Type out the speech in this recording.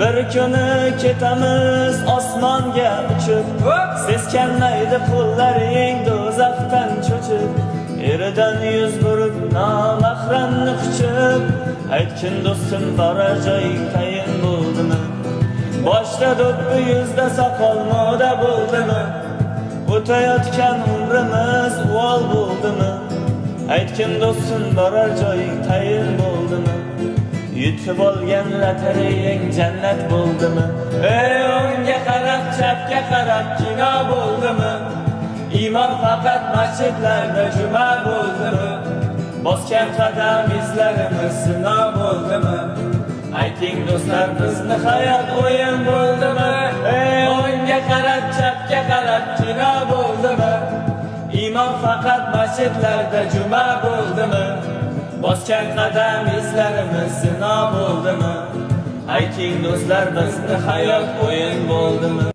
Bir kuni ketamiz osmonga uchib, seskanmaydi qo'llaring do'zaxdan cho'chib, eridan yuz burib nomahramni quchib, aytgin do'stim borar joying tayin bo'ldimi? Boshda do'ppi yuzda soqol moda bo'ldimi? O'tayotgan umrimiz uvol bo'ldimi? Aytgin do'stim borar joying tayin bo'ldimi? Yutib olgan lotereyang jannat bo'ldimi? Ey o'ngga qarab, chapga qarab kino bo'ldimi? Iymon faqat masjidlarda juma bo'ldimi? Bosgan qadam izlarimiz sino bo'ldimi? Ayting do'stlar, bizni hayot o'yin bo'ldimi? Ey o'ngga qarab, chapga qarab kino bo'ldimi? Iymon faqat masjidlarda juma bo'ldimi? Bosgan qadam izlarimiz sino bo'ldimi? Ayting do'stlar, bizni hayot o'yin bo'ldimi?